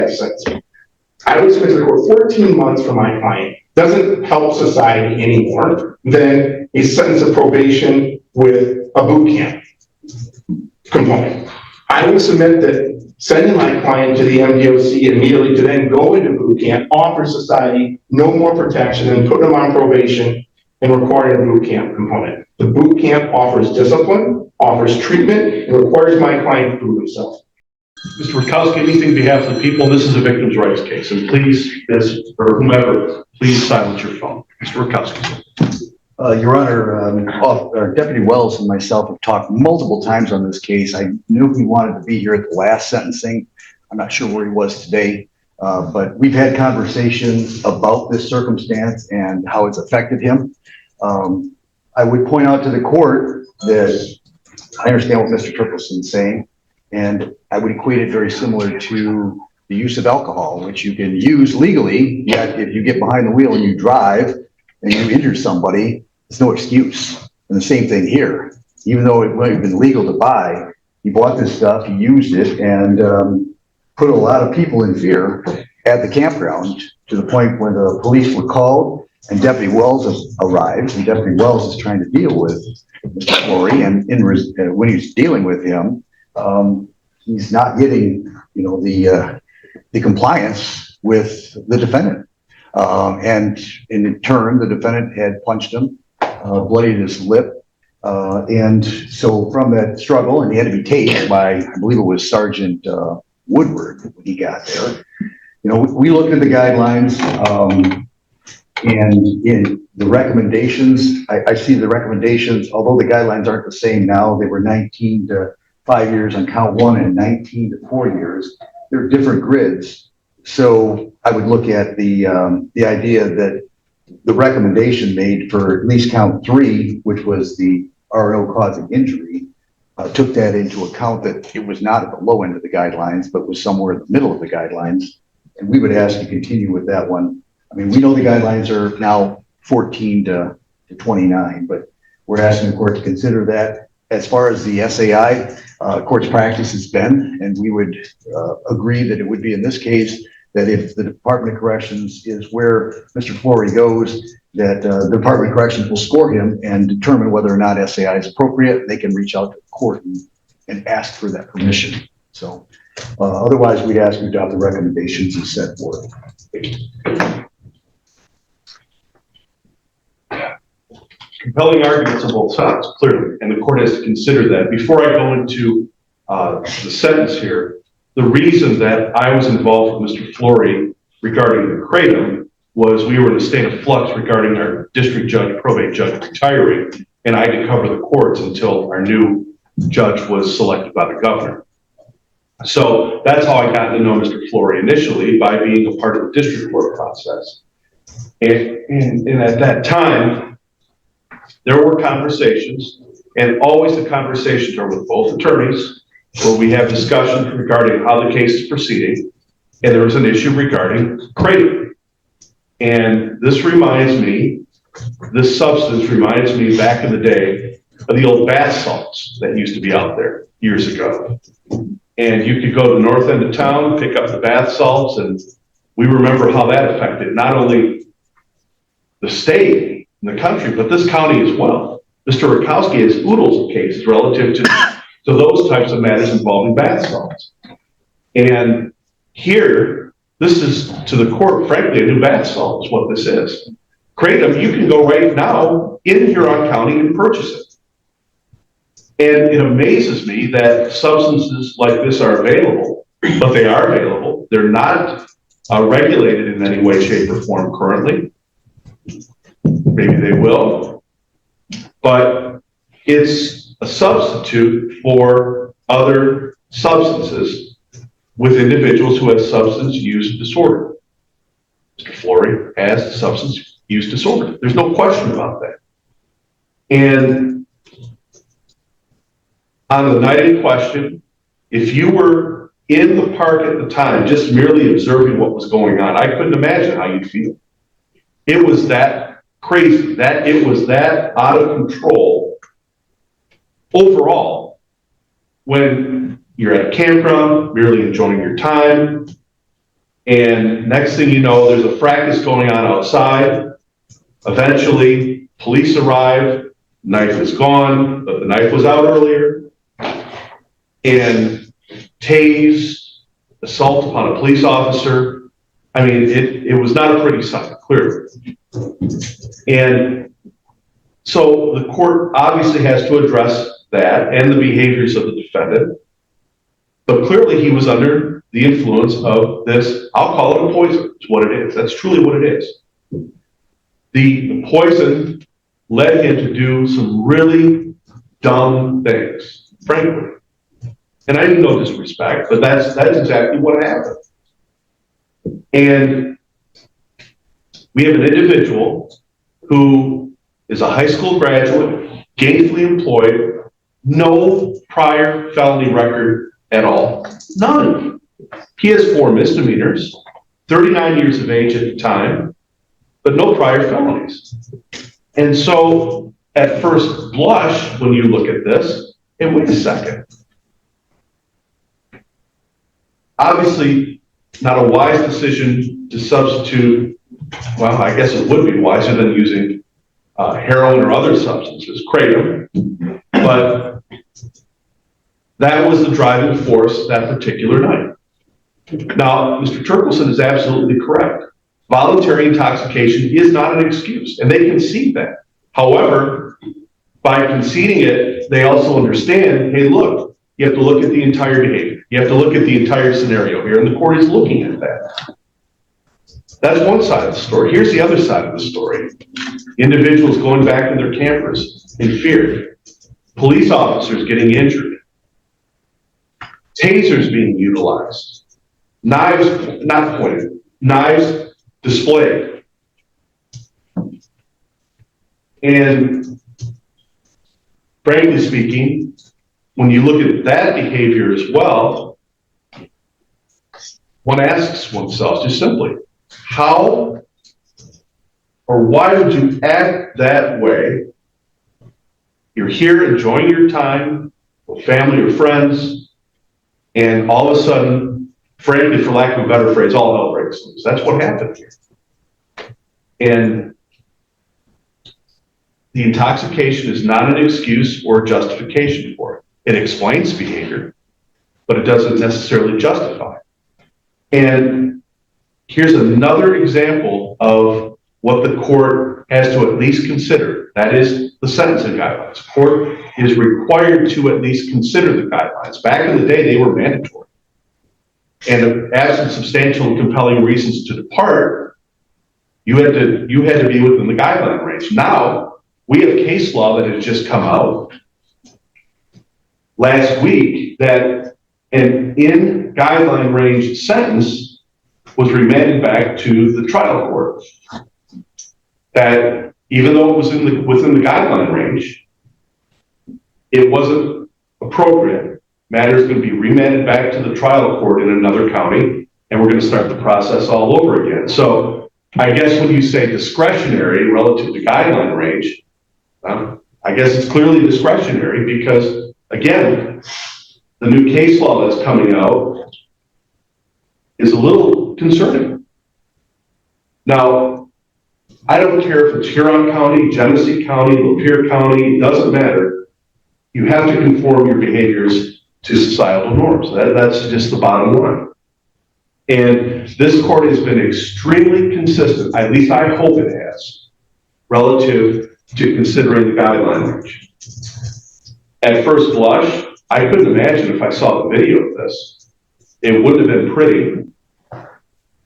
sentence. I would submit to the court 14 months for my client doesn't help society anymore than a sentence of probation with a boot camp component. I would submit that sending my client to the MDOC immediately to then go into boot camp offers society no more protection than putting them on probation and requiring a boot camp component. The boot camp offers discipline, offers treatment, and requires my client to prove himself. Mr. Rakowski, anything on behalf of the people, this is a victim's rights case, and please, Ms. or whomever, please silence your phone. Mr. Rakowski. Your Honor, Deputy Wells and myself have talked multiple times on this case. I knew he wanted to be here at the last sentencing. I'm not sure where he was today, but we've had conversations about this circumstance and how it's affected him. I would point out to the court that I understand what Mr. Trippleson's saying, and I would equate it very similar to the use of alcohol, which you can use legally, yet if you get behind the wheel and you drive and you injure somebody, it's no excuse. And the same thing here. Even though it might have been legal to buy, he bought this stuff, he used it, and put a lot of people in fear at the campground to the point where the police were called and Deputy Wells arrived, and Deputy Wells is trying to deal with Mr. Flory, and when he's dealing with him, he's not getting, the compliance with the defendant. And in turn, the defendant had punched him, bloodied his lip. And so from that struggle, and he had to be tased by, I believe it was Sergeant Woodward when he got there. We looked at the guidelines, and in the recommendations, I see the recommendations, although the guidelines aren't the same now, they were 19 to 5 years on count one and 19 to 4 years. They're different grids. So I would look at the idea that the recommendation made for at least count 3, which was the RO causing injury, took that into account, that it was not at the low end of the guidelines, but was somewhere in the middle of the guidelines. And we would ask to continue with that one. I mean, we know the guidelines are now 14 to 29, but we're asking the court to consider that. As far as the SAI, court's practice has been, and we would agree that it would be in this case, that if the Department of Corrections is where Mr. Flory goes, that the Department of Corrections will score him and determine whether or not SAI is appropriate. They can reach out to the court and ask for that permission. So otherwise, we'd ask you to adopt the recommendations as set forth. Compelling arguments on both sides, clearly, and the court has to consider that. Before I go into the sentence here, the reason that I was involved with Mr. Flory regarding the kratom was we were in a state of flux regarding our district judge, probate judge retiring, and I had to cover the courts until our new judge was selected by the governor. So that's how I got to know Mr. Flory initially, by being a part of the district court process. And at that time, there were conversations, and always the conversations are with both attorneys, where we have discussions regarding how the case is proceeding, and there was an issue regarding kratom. And this substance reminds me back in the day of the old bath salts that used to be out there years ago. And you could go to the north end of town, pick up the bath salts, and we remember how that affected not only the state and the country, but this county as well. Mr. Rakowski has oodles of cases relative to those types of matters involving bath salts. And here, this is to the court, frankly, a new bath salt is what this is. Kratom, you can go right now in Huron County and purchase it. And it amazes me that substances like this are available, but they are available. They're not regulated in any way, shape, or form currently. Maybe they will, but it's a substitute for other substances with individuals who have substance use disorder. Mr. Flory has substance use disorder. There's no question about that. And on the night in question, if you were in the park at the time, just merely observing what was going on, I couldn't imagine how you'd feel. It was that crazy, that it was that out of control overall when you're at a campground, merely enjoying your time, And next thing you know, there's a fracas going on outside. Eventually, police arrive, knife is gone, but the knife was out earlier. And tased, assault upon a police officer. I mean, it was not a pretty sight, clearly. And so the court obviously has to address that and the behaviors of the defendant. But clearly he was under the influence of this, I'll call it a poison, is what it is. That's truly what it is. The poison led him to do some really dumb things, frankly. And I mean no disrespect, but that's exactly what happened. And we have an individual who is a high school graduate, gainfully employed, no prior felony record at all. None. He has 4 misdemeanors, 39 years of age at the time, but no prior felonies. And so at first blush, when you look at this, hey, wait a second. Obviously, not a wise decision to substitute, well, I guess it would be wiser than using heroin or other substances, kratom, but that was the driving force that particular night. Now, Mr. Turkelson is absolutely correct. Voluntary intoxication is not an excuse, and they concede that. However, by conceding it, they also understand, hey, look, you have to look at the entire behavior. You have to look at the entire scenario here, and the court is looking at that. That's one side of the story. Here's the other side of the story. Individuals going back in their campers in fear. Police officers getting injured. Tasers being utilized. Knives, not pointed, knives displayed. And frankly speaking, when you look at that behavior as well, one asks oneself just simply, how or why would you act that way? You're here enjoying your time with family or friends, and all of a sudden, frankly, for lack of a better phrase, all hell breaks loose. That's what happened here. And the intoxication is not an excuse or justification for it. It explains behavior, but it doesn't necessarily justify it. And here's another example of what the court has to at least consider. That is the sentencing guidelines. The court is required to at least consider the guidelines. Back in the day, they were mandatory. And absent substantial and compelling reasons to depart, you had to be within the guideline range. Now, we have case law that has just come out last week that an in guideline range sentence was remanded back to the trial court. That even though it was within the guideline range, it wasn't appropriate. Matter is going to be remanded back to the trial court in another county, and we're going to start the process all over again. So I guess when you say discretionary relative to guideline range, I guess it's clearly discretionary because, again, the new case law that's coming out is a little concerning. Now, I don't care if it's Huron County, Genesee County, Lapeer County, it doesn't matter. You have to conform your behaviors to societal norms. That's just the bottom line. And this court has been extremely consistent, at least I hope it has, relative to considering the guideline range. At first blush, I couldn't imagine if I saw the video of this. It wouldn't have been pretty.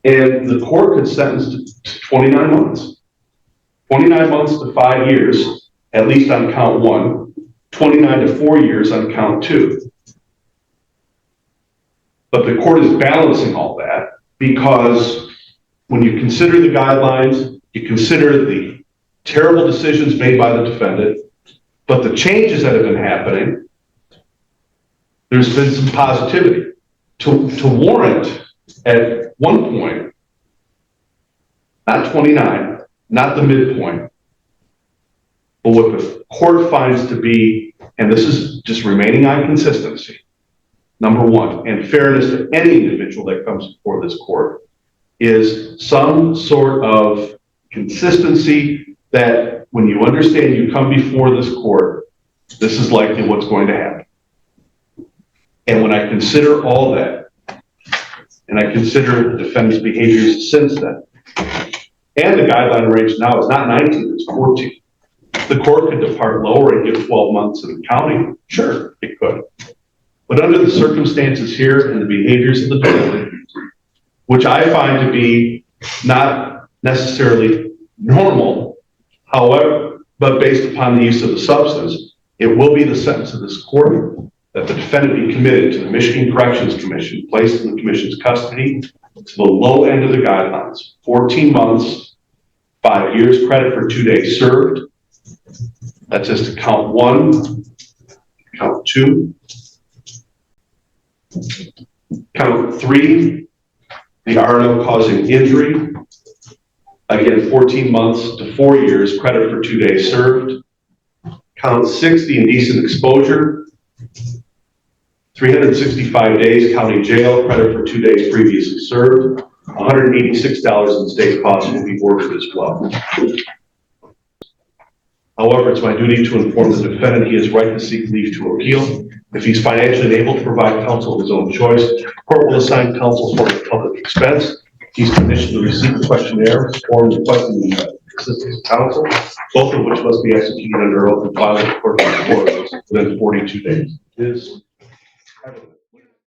And the court could sentence to 29 months. 29 months to 5 years, at least on count 1. 29 to 4 years on count 2. But the court is balancing all that because when you consider the guidelines, you consider the terrible decisions made by the defendant, but the changes that have been happening, there's been some positivity to warrant at one point, not 29, not the midpoint, but what the court finds to be, and this is just remaining on consistency, number one, and fairness to any individual that comes before this court. is some sort of consistency that when you understand you come before this court, this is likely what's going to happen. And when I consider all that, and I consider the defendant's behaviors since then, and the guideline range now is not 19, it's 14. The court could depart lower and give 12 months in the county. Sure, it could. But under the circumstances here and the behaviors of the defendant, which I find to be not necessarily normal, however, but based upon the use of the substance, it will be the sentence of this court that the defendant be committed to the Michigan Corrections Commission, placed in the commission's custody to the low end of the guidelines, 14 months, 5 years credit for 2 days served. That's just to count 1, count 2, count 3, the RNO causing injury. Again, 14 months to 4 years credit for 2 days served. Count 6, the indecent exposure. 365 days county jail, credit for 2 days previously served. $186 in state costs will be ordered as well. However, it's my duty to inform the defendant he has right to seek leave to appeal. If he's financially unable to provide counsel of his own choice, the court will assign counsel for the public expense. He's conditioned to receive the questionnaire, form requesting the assistance of counsel, both of which must be executed under oath and filed with the court within 42 days.